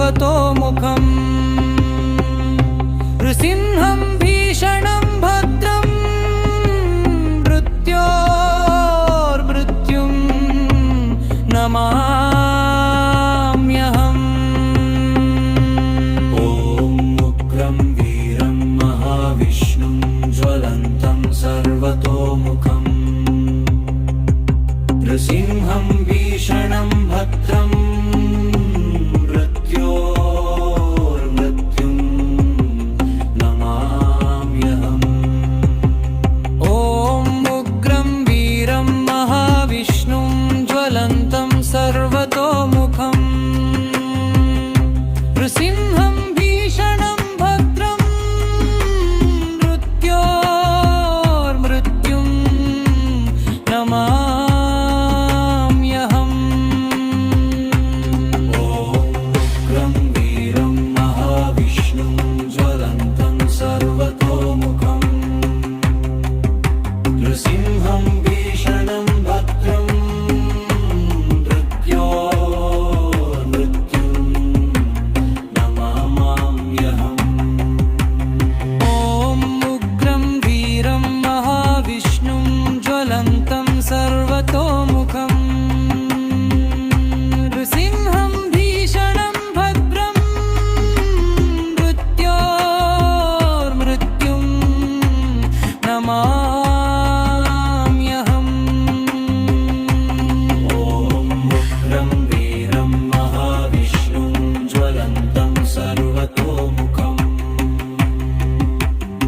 सर्वतोमुखम् नृसिंहं भीषणं भद्रं मृत्योर्मृत्युं नमाम्यहम्। ॐ उग्रं वीरं महाविष्णुं ज्वलन्तं सर्वतोमुखम् नृसिंहं भीषणं भद्रं मृत्योर्मृत्युं नमाम्यहम्। ॐ उग्रं वीरं महाविष्णुं ज्वलन्तं सर्वतोमुखम् नृसिंहं भीषणं भद्रं मृत्योर्मृत्युं नमाम्यहम्। नृसिंहं भीषणं भद्रं मृत्योर्मृत्युं नमाम्यहम्। ॐ उग्रं वीरं महाविष्णुं ज्वलन्तं सर्वतोमुखम् नृसिंहं भीषणं भद्रं मृत्योर्मृत्युं नमाम्यहम्। नृसिंहं भीषणं भद्रं मृत्योर्मृत्युं नमाम्यहम्। ॐ उग्रं वीरं महाविष्णुं ज्वलन्तं सर्वतोमुखम्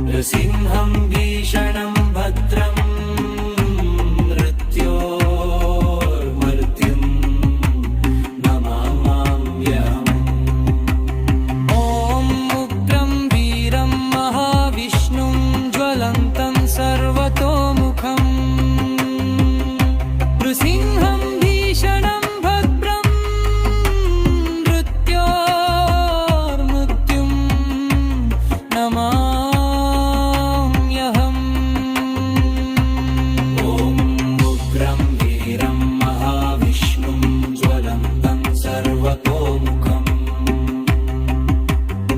नृसिंहं भीषणं भद्रं मृत्योर्मृत्युं नमाम्यहम्। ॐ उग्रं वीरं महाविष्णुं ज्वलन्तं सर्वतोमुखम् नृसिंहं भीषणं भद्रं मृत्योर्मृत्युं नमाम्यहम्। ॐ उग्रं वीरं महाविष्णुं ज्वलन्तं सर्वतोमुखम्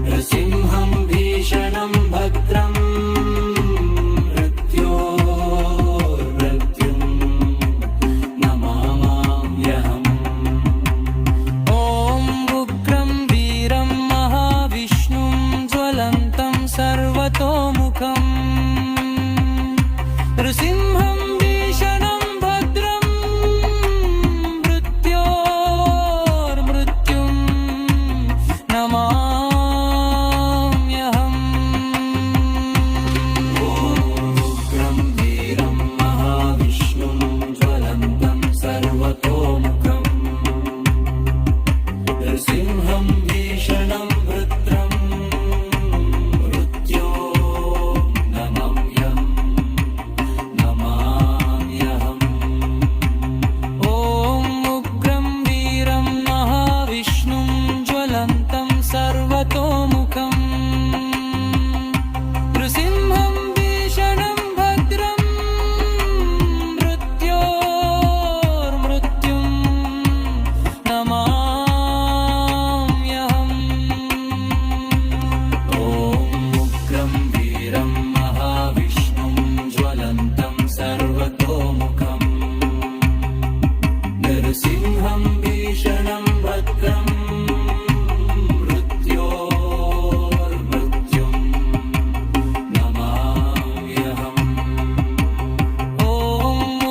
नृसिंहं भीषणं भद्रं मृत्योर्मृत्युं नमाम्यहम्। ॐ उग्रं वीरं महाविष्णुं ज्वलन्तं सर्वतोमुखम् नृसिंहं भीषणं भद्रं मृत्योर्मृत्युं नमाम्यहम्। ॐ उग्रं वीरं महाविष्णुं ज्वलन्तं सर्वतोमुखम् नृसिंहं भीषणं भद्रं मृत्योर्मृत्युं नमाम्यहम्। ॐ उग्रं वीरं महाविष्णुं ज्वलन्तं सर्वतोमुखम् नृसिंहं भीषणं भद्रं मृत्योर्मृत्युं नमाम्यहम्। ॐ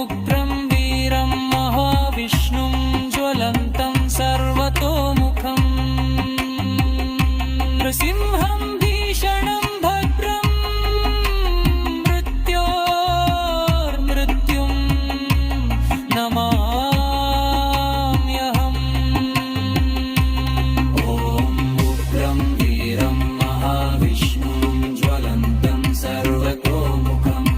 उग्रं वीरं महाविष्णुं ज्वलन्तं सर्वतोमुखम् नृसिंहं भीषणं भद्रं मृत्योर्मृत्युं नमाम्यहम्। ॐ उग्रं वीरं महाविष्णुं ज्वलन्तं सर्वतोमुखम्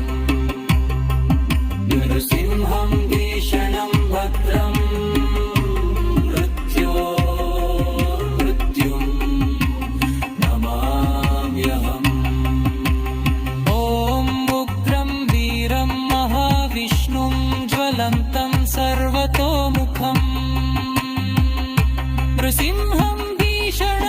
नृसिंहं भीषणं भद्रं मृत्योर्मृत्युं नमाम्यहम्। ॐ उग्रं वीरं महाविष्णुं ज्वलन्तं सर्वतोमुखम् नृसिंहं भीषणं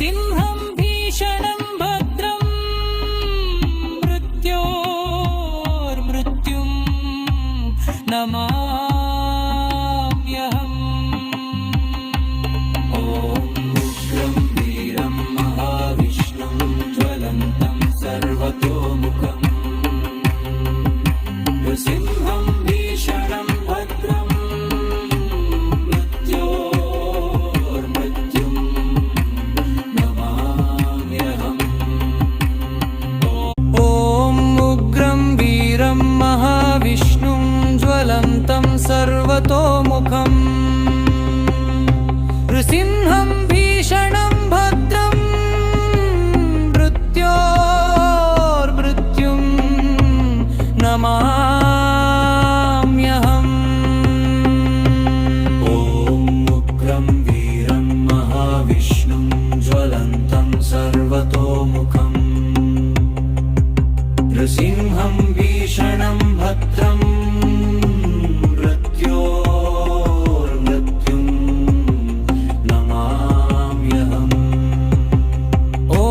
नृसिंहं भीषणं भद्रं मृत्योर्मृत्युं नमाम्यहम् ॐ उग्रं वीरं महाविष्णुं ज्वलन्तं सर्वतोमुखम् नृसिंहं भीषणं भद्रं मृत्योर्मृत्युं नमाम्यहम् ॐ उग्रं वीरं महाविष्णुं ज्वलन्तं सर्वतोमुखम् नृसिंहं भीषणं भद्रं मृत्योर्मृत्युं नमाम्यहम् ॐ उग्रं वीरं महाविष्णुं ज्वलन्तं सर्वतोमुखम् नृसिंहं भीषणं भद्रं मृत्योर्मृत्युं नमाम्यहम् ॐ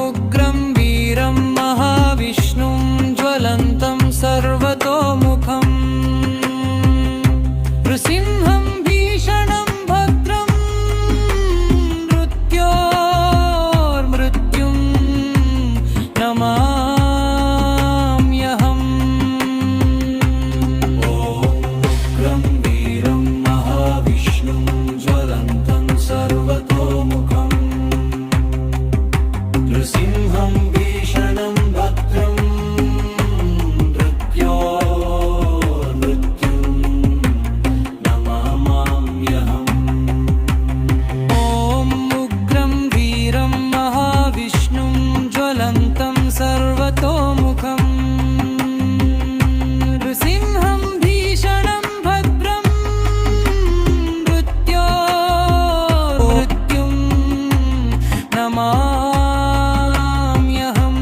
उग्रं वीरं महाविष्णुं ज्वलन्तं सर्वतोमुखम् नृसिंहं भीषणं भद्रं मृत्योर्मृत्युं नमाम्यहम् ॐ उग्रं वीरं महाविष्णुं ज्वलन्तं सर्वतोमुखम् नृसिंहं भीषणं भद्रं मृत्योर्मृत्युं नमाम्यहम् ॐ उग्रं वीरं महाविष्णुं ज्वलन्तं सर्वतोमुखम् नृसिंहं भीषणं भद्रं मृत्योर्मृत्युं नमाम्यहम्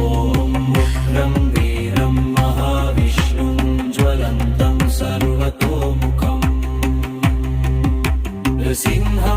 ॐ उग्रं वीरं महाविष्णुं ज्वलन्तं सर्वतोमुखम् नृसिंहं